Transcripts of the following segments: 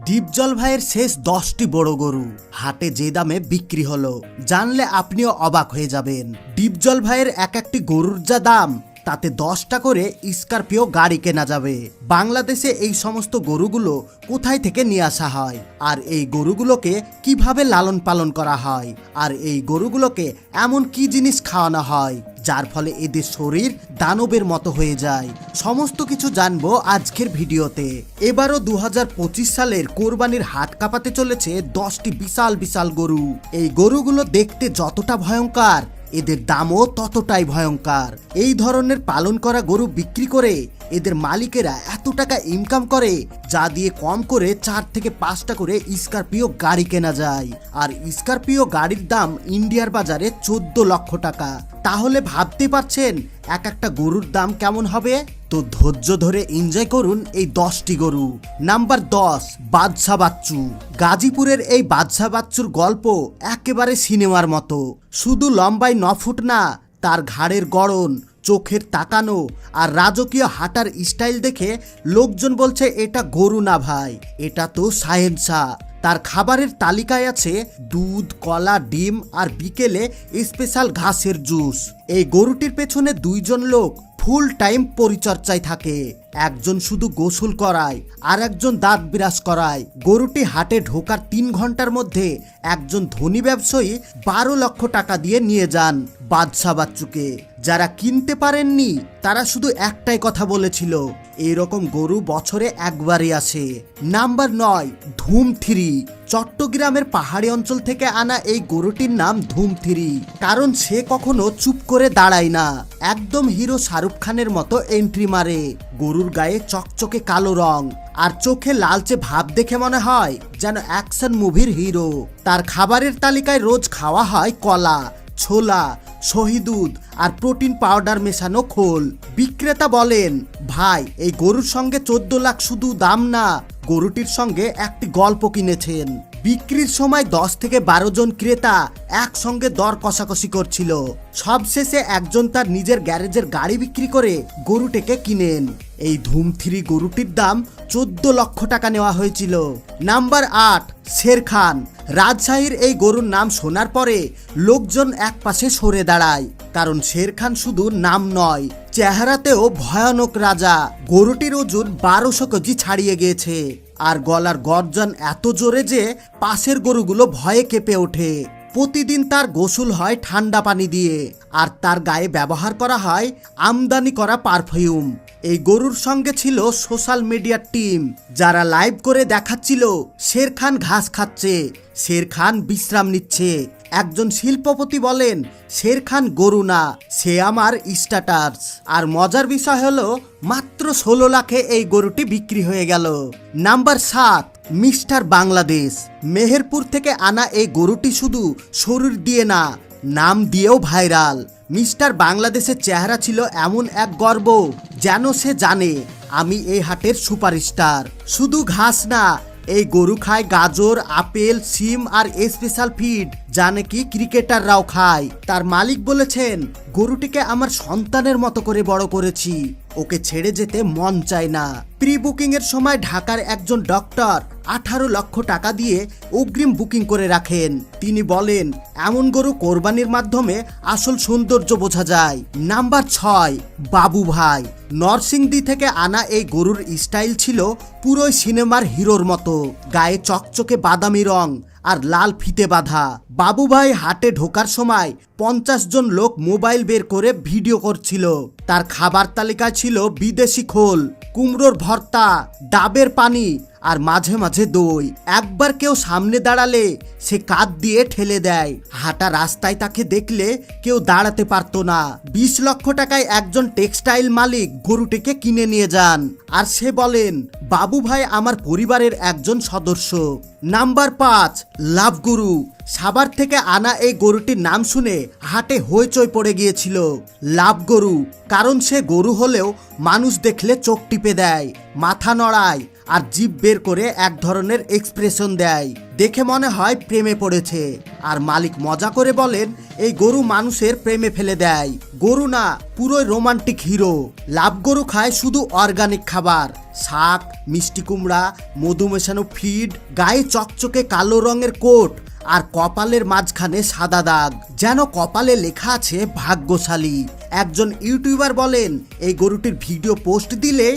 ডিপজল ভাইয়ের শেষ 10টি বড় গরু হাটে যে দামে বিক্রি হলো জানলে আপনিও অবাক হয়ে যাবেন। ডিপজল ভাইয়ের এক একটি গরুর যা দাম তাতে 10টা করে স্করপিও গাড়ি কেনা যাবে। বাংলাদেশে এই সমস্ত গরুগুলো কোথায় থেকে নিয়ে আসা হয়, আর এই গরুগুলোকে কিভাবে লালন পালন করা হয়, আর এই গরুগুলোকে এমন কি জিনিস খাওয়ানো হয় যার ফলে এদের শরীর দানবের মতো হয়ে যায়, সমস্ত কিছু জানবো আজকের ভিডিওতে। এবারও 2025 সালের কোরবানির হাট কাঁপাতে চলেছে 10টি বিশাল বিশাল গরু। এই গরুগুলো দেখতে যতটা ভয়ঙ্কর এদের দামও ততটাই ভয়ঙ্কর। এই ধরনের পালন করা গরু বিক্রি করে এদের মালিকেরা এত টাকা ইনকাম করে যা দিয়ে কম করে 4 থেকে 5টা করে স্করপিও গাড়ি কেনা যায়। আর স্করপিও গাড়ির দাম ইন্ডিয়ার বাজারে 14 লক্ষ টাকা। তাহলে ভাবতে পারছেন এক একটা গরুর দাম কেমন হবে। তো ধৈর্য ধরে এনজয় করুন এই 10টি গরু। নাম্বার 10, বাদশা বাচ্চু। গাজীপুরের এই বাদশা বাচ্চুর গল্প একেবারে সিনেমার মতো। শুধু লম্বায় 9 ফুট না, তার ঘাড়ের গড়ন, চোখের তাকানো আর রাজকীয় হাঁটার স্টাইল দেখে লোকজন বলছে এটা গরু না ভাই, এটা তো সায়েন্সা। তার খাবারের তালিকায় আছে দুধ, কলা, ডিম আর বিকেলে স্পেশাল ঘাসের জুস। এই গরুটির পেছনে 2 জন লোক ফুল টাইম পরিচর্যায় থাকে। একজন শুধু গোসল করায় আর একজন দাঁত বিরাজ করায়। গরুটি হাটে ঢোকার 3 ঘন্টার মধ্যে একজন ধনী ব্যবসায়ী 12 লক্ষ টাকা দিয়ে নিয়ে যান বাদশা বাচ্চুকে। যারা কিনতে পারেননি তারা শুধু একটাই কথা বলেছিল, এরকম গরু বছরে একবারই আসে। নাম্বার 9, ধুম 3। চট্টগ্রামের পাহাড়ি অঞ্চল থেকে আনা এই গরুটির নাম ধুম 3, কারণ সে কখনো চুপ করে দাঁড়ায় না, একদম হিরো শাহরুখ খানের মতো এন্ট্রি মারে। গরুর গায়ে চকচকে কালো রং আর চোখে লালচে ভাব দেখে মনে হয় যেন অ্যাকশন মুভির হিরো। তার খাবারের তালিকায় রোজ খাওয়া হয় কলা, ছোলা, শহীদুদ আর প্রোটিন পাউডার মেশানো খোল। বিক্রেতা বলেন, ভাই এই গরুর সঙ্গে 14 লাখ শুধু দাম না, গরুটির সঙ্গে একটি গল্প কিনেছেন। বিক্রির সময় 10 থেকে 12 জন ক্রেতা একসঙ্গে দর কষাকষি করছিল। সবশেষে একজন তার নিজের গ্যারেজের গাড়ি বিক্রি করে গরুটিকে কিনেন। এই ধুম 3 গরুটির দাম 14 লক্ষ টাকা নেওয়া হয়েছিল। নাম্বার 8, শের খান। রাজশাহীর এই গরুর নাম শোনার পরে লোকজন এক পাশে সরে দাঁড়ায়, কারণ শের খান শুধু নাম নয়, চেহারাতেও ভয়ানক রাজা। গরুটির ওজন 1200 কেজি ছাড়িয়ে গিয়েছে আর গলার গর্জন এত জোরে যে পাশের গরুগুলো ভয়ে কেঁপে ওঠে। প্রতিদিন তার গোসল হয় ঠান্ডা পানি দিয়ে আর তার গায়ে ব্যবহার করা হয় আমদানি করা পারফিউম। এই গরুর সঙ্গে ছিল সোশ্যাল মিডিয়ার টিম, যারা লাইভ করে দেখাচ্ছিল শের খান ঘাস খাচ্ছে, শের খান বিশ্রাম নিচ্ছে। একজন শিল্পপতি বলেন, শের খান গরু না, সে আমার স্ট্যাটাস। আর মজার বিষয় হলো মাত্র 16 লাখে এই গরুটি বিক্রি হয়ে গেল। Number 7, mister Bangladesh. মেহেরপুর থেকে আনা এই গরুটি শুধু শরীর দিয়ে না, নাম দিয়েও ভাইরাল। মিস্টার বাংলাদেশের চেহারা ছিল এমন এক গর্ব, যেন সে জানে আমি এই হাটের সুপারস্টার। শুধু ঘাস না, এই গরু খায় গাজর, আপেল, সিম আর স্পেশাল ফিড, যা নাকি ক্রিকেটাররাও খায়। তার মালিক বলেছেন, গরুটিকে আমার সন্তানের মতো করে বড় করেছি, ওকে ছেড়ে যেতে মন চায় না। প্রি বুকিং এর সময় ঢাকার একজন ডক্টর 18 লক্ষ টাকা দিয়ে অগ্রিম বুকিং করে রাখেন। তিনি বলেন, এমন গরু কোরবানির মাধ্যমে আসল সৌন্দর্য বোঝা যায়। নাম্বার 6, বাবু ভাই। নরসিংদী থেকে আনা এই গরুর স্টাইল ছিল পুরোই সিনেমার হিরোর মতো। গায়ে চকচকে বাদামি রং আর লাল ফিতে বাঁধা। বাবু ভাই হাটে ঢোকার সময় 50 জন লোক মোবাইল বের করে ভিডিও করছিল। তার খাবার তালিকায় ছিল বিদেশি খোল, কুমড়োর ভর্তা, ডাবের পানি আর মাঝে মাঝে দই। একবার কেউ সামনে দাঁড়ালে সে কাঁধ দিয়ে ঠেলে দেয়। হাঁটা রাস্তায় তাকে দেখলে কেউ দাঁড়াতে পারতো না। 20 লক্ষ টাকায় একজন টেক্সটাইল মালিক গরুটিকে কিনে নিয়ে যান আর সে বলেন, বাবু ভাই আমার পরিবারের একজন সদস্য। নাম্বার 5, লাভ গরু। সাভার থেকে আনা এই গরুটির নাম শুনে হাটে হইচই পড়ে গিয়েছিল। লাভ গরু, কারণ সে গরু হলেও মানুষ দেখলে চোখ টিপে দেয়, মাথা নড়ায় আর জিভ বের করে এক ধরনের এক্সপ্রেশন দেয়। দেখে মনে হয় প্রেমে পড়েছে। আর মালিক মজা করে বলেন, এই গরু মানুষের প্রেমে ফেলে দেয়। গরু না, পুরোই রোমান্টিক হিরো। লাভ গরু খায় শুধু অর্গানিক খাবার, শাক, মিষ্টি কুমড়া, মধু মেশানো ফিড, গায়ে চকচকে কালো রঙের কোট, আর কপালের মাঝখানে সাদা দাগ, যেন কপালে লেখা আছে ভাগ্যশালী। একজন ইউটিউবার বলেন, এই গরুটির ভিডিও পোস্ট দিলে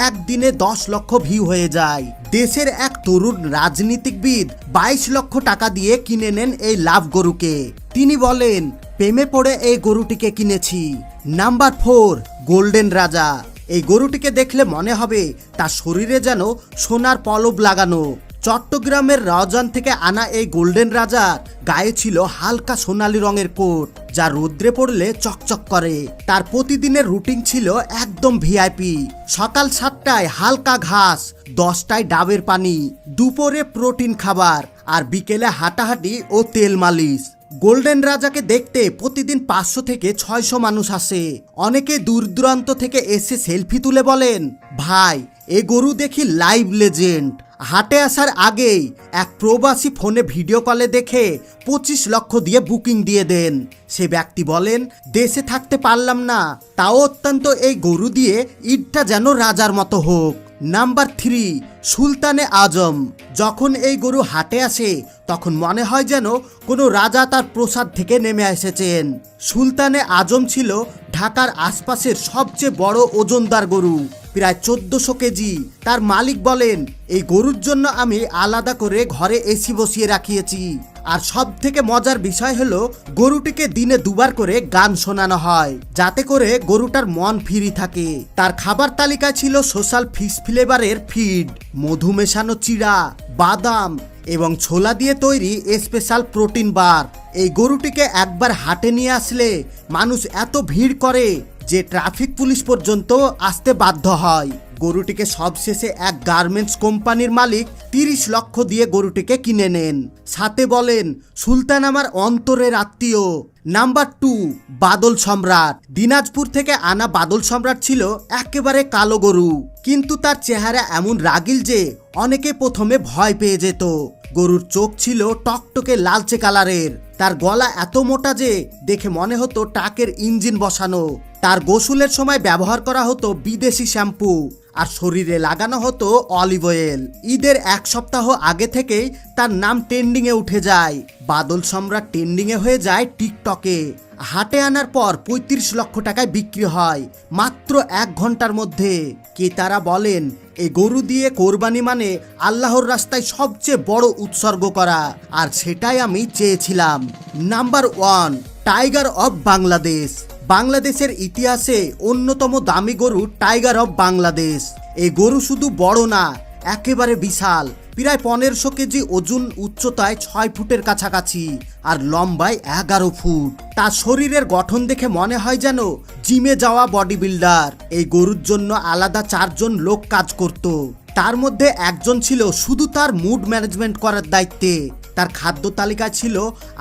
একদিনে 10 লক্ষ ভিউ হয়ে যায়। দেশের এক তরুণ রাজনীতিবিদ 22 লক্ষ টাকা দিয়ে কিনে নেন এই লাভ গরুকে। তিনি বলেন, প্রেমে পড়ে এই গরুটিকে কিনেছি। নাম্বার 4, গোল্ডেন রাজা। এই গরুটিকে দেখলে মনে হবে তার শরীরে যেন সোনার পলব লাগানো। চট্টগ্রামের রাউজান থেকে আনা এই গোল্ডেন রাজার গায়ে ছিল হালকা সোনালী রঙের কোট, যা রোদ্রে পড়লে চকচক করে। তার প্রতিদিনের রুটিন ছিল একদম ভিআইপি। সকাল 7টায় হালকা ঘাস, 10টায় ডাবের পানি, দুপুরে প্রোটিন খাবার, আর বিকেলে হাঁটাহাঁটি ও তেল মালিশ। গোল্ডেন রাজাকে দেখতে প্রতিদিন 500 থেকে 600 মানুষ আসে। অনেকে দূর দূরান্ত থেকে এসে সেলফি তুলে বলেন, ভাই এ গরু দেখি লাইভ লেজেন্ড। হাটে আসার আগেই এক প্রবাসী ফোনে ভিডিও কলে দেখে 25 লক্ষ দিয়ে বুকিং দিয়ে দেন। সে ব্যক্তি বলেন, দেশে থাকতে পারলাম না, তাও অত্যন্ত এই গরু দিয়ে ঈদটা যেন রাজার মতো হোক। নাম্বার 3, সুলতানে আজম। যখন এই গরু হাটে আসে তখন মনে হয় যেন কোনো রাজা তার প্রাসাদ থেকে নেমে এসেছেন। সুলতানে আজম ছিল ঢাকার আশপাশের সবচেয়ে বড় ওজনদার গরু, প্রায় 1400 কেজি। তার মালিক বলেন, এই গরুর জন্য আমি আলাদা করে ঘরে এসি বসিয়ে রাখিয়েছি। আর সব থেকে মজার বিষয় হলো, গরুটিকে দিনে 2 বার করে গান শোনানো হয়, যাতে করে গরুটার মন ফ্রি থাকে। তার খাবার তালিকায় ছিল সোশ্যাল ফিশ ফ্লেভারের ফিড, মধু মেশানো চিড়া, বাদাম এবং ছোলা দিয়ে তৈরি স্পেশাল প্রোটিন বার। এই গরুটিকে একবার হাটে নিয়ে আসলে মানুষ এত ভিড় করে যে ট্রাফিক পুলিশ পর্যন্ত আসতে বাধ্য হয়। গরুটিকে সবশেষে এক গার্মেন্টস কোম্পানির মালিক 30 লক্ষ দিয়ে গরুটিকে কিনে নেন। সাথে বলেন, সুলতান আমার অন্তরের আত্মীয়। নাম্বার 2, বাদল সম্রাট। দিনাজপুর থেকে আনা বাদল সম্রাট ছিল একেবারে কালো গরু, কিন্তু তার চেহারা এমন রাগিল যে অনেকে প্রথমে ভয় পেয়ে যেত। গরুর চোখ ছিল টকটকে লালচে কালারের, তার গলা এত মোটা যে দেখে মনে হতো ট্রাকের ইঞ্জিন বসানো। তার গোসলের সময় ব্যবহার করা হতো বিদেশি শ্যাম্পু, আর শরীরে লাগানো হতো অলিভ অয়েল। ঈদের 1 সপ্তাহ আগে থেকেই তার নাম ট্রেন্ডিংয়ে উঠে যায়। বাদল সম্রাট ট্রেন্ডিংয়ে হয়ে যায় টিকটকে। হাটে আনার পর 35 লক্ষ টাকায় বিক্রি হয় মাত্র 1 ঘন্টার মধ্যে। ক্রেতারা বলেন, এই গরু দিয়ে কোরবানি মানে আল্লাহর রাস্তায় সবচেয়ে বড় উৎসর্গ করা, আর সেটাই আমি চেয়েছিলাম। Number 1, tiger of Bangladesh. বাংলাদেশের ইতিহাসে অন্যতম দামি গরু টাইগার অফ বাংলাদেশ। এই গরু শুধু বড় না, একেবারে বিশাল, প্রায় 1500 কেজি ওজন, উচ্চতায় 6 ফুটের কাছাকাছি, আর লম্বায় 11 ফুট। তার শরীরের গঠন দেখে মনে হয় যেন জিমে যাওয়া বডি বিল্ডার। এই গরুর জন্য আলাদা 4 জন লোক কাজ করত, তার মধ্যে একজন ছিল শুধু তার মুড ম্যানেজমেন্ট করার দায়িত্বে। তার খাদ্য তালিকায় ছিল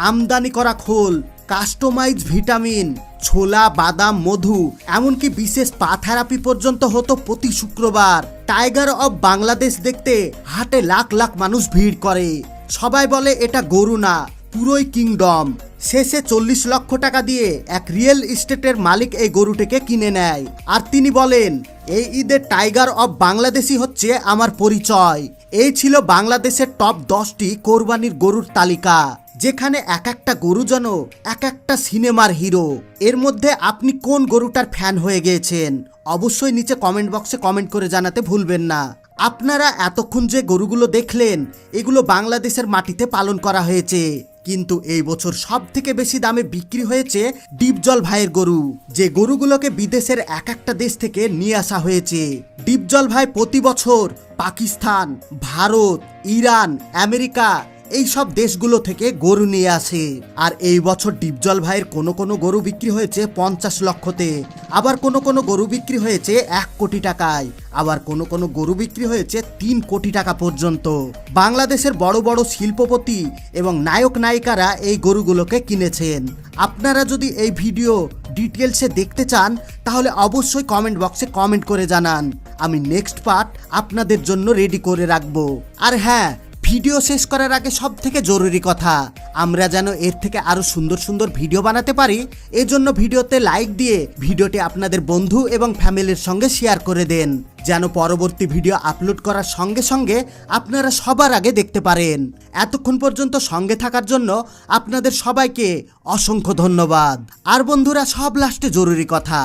আমদানি করা খোল, কাস্টমাইজ ভিটামিন, ছোলা, বাদাম, মধু, এমনকি বিশেষ পা থেরাপি পর্যন্ত হতো প্রতি শুক্রবার। টাইগার অফ বাংলাদেশ দেখতে হাটে লাখ লাখ মানুষ ভিড় করে। সবাই বলে এটা গরু না, পুরোই কিংডম। শেষে 40 লক্ষ টাকা দিয়ে এক রিয়েল এস্টেটের মালিক এই গরুটিকে কিনে নেয়, আর তিনি বলেন, এই ঈদের টাইগার অফ বাংলাদেশই হচ্ছে আমার পরিচয়। এই ছিল বাংলাদেশের টপ 10টি কোরবানির গরুর তালিকা, যেখানে এক একটা গরু যেন এক একটা সিনেমার হিরো। এর মধ্যে আপনি কোন গরুটার ফ্যান হয়ে গিয়েছেন অবশ্যই নিচে কমেন্ট বক্সে কমেন্ট করে জানাতে ভুলবেন না। আপনারা এতক্ষণ যে গরুগুলো দেখলেন, এগুলো বাংলাদেশের মাটিতে পালন করা হয়েছে, কিন্তু এই বছর সব থেকে বেশি দামে বিক্রি হয়েছে ডিপজল ভাইয়ের গরু, যে গরুগুলোকে বিদেশের এক একটা দেশ থেকে নিয়ে আসা হয়েছে। ডিপজল ভাই প্রতি বছর পাকিস্তান, ভারত, ইরান, আমেরিকা এই সব দেশগুলো থেকে গরু নিয়ে আসে। আর এই বছর ডিপজল ভাইয়ের কোনো কোনো গরু বিক্রি হয়েছে 50 লক্ষতে, আবার কোনো কোনো গরু বিক্রি হয়েছে 1 কোটি টাকায়, আবার কোনো কোনো গরু বিক্রি হয়েছে 3 কোটি টাকা পর্যন্ত। বাংলাদেশের বড় বড় শিল্পপতি এবং নায়ক নায়িকারা এই গরুগুলোকে কিনেছেন। আপনারা যদি এই ভিডিও ডিটেলসে দেখতে চান তাহলে অবশ্যই কমেন্ট বক্সে কমেন্ট করে জানান, আমি নেক্সট পার্ট আপনাদের জন্য রেডি করে রাখবো। আর হ্যাঁ, ভিডিও শেষ করার আগে সব থেকে জরুরি কথা, আমরা যেন এর থেকে আরো সুন্দর সুন্দর ভিডিও বানাতে পারি, এজন্য ভিডিওতে লাইক দিয়ে ভিডিওটি আপনাদের বন্ধু এবং ফ্যামিলির সঙ্গে শেয়ার করে দেন, যেন পরবর্তী ভিডিও আপলোড করার সঙ্গে সঙ্গে আপনারা সবার আগে দেখতে পারেন। এতক্ষণ পর্যন্ত সঙ্গে থাকার জন্য আপনাদের সবাইকে অসংখ্য ধন্যবাদ। আর বন্ধুরা, সব লাস্টে জরুরি কথা,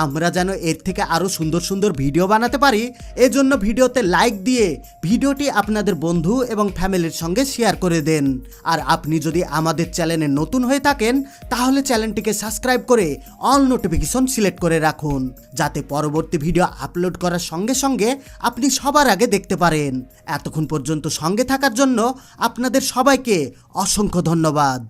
আমরা যেন এর থেকে আরো সুন্দর সুন্দর ভিডিও বানাতে পারি, এজন্য ভিডিওতে লাইক দিয়ে ভিডিওটি আপনাদের বন্ধু এবং ফ্যামিলির সঙ্গে শেয়ার করে দেন। আর আপনি যদি আমাদের চ্যানেলে নতুন হয়ে থাকেন তাহলে চ্যানেলটিকে সাবস্ক্রাইব করে অল নোটিফিকেশন সিলেক্ট করে রাখুন, যাতে পরবর্তী ভিডিও আপলোড করার সঙ্গে সঙ্গে আপনি সবার আগে দেখতে পারেন। এতক্ষণ পর্যন্ত সঙ্গে থাকার জন্য আপনাদের সবাইকে অসংখ্য ধন্যবাদ।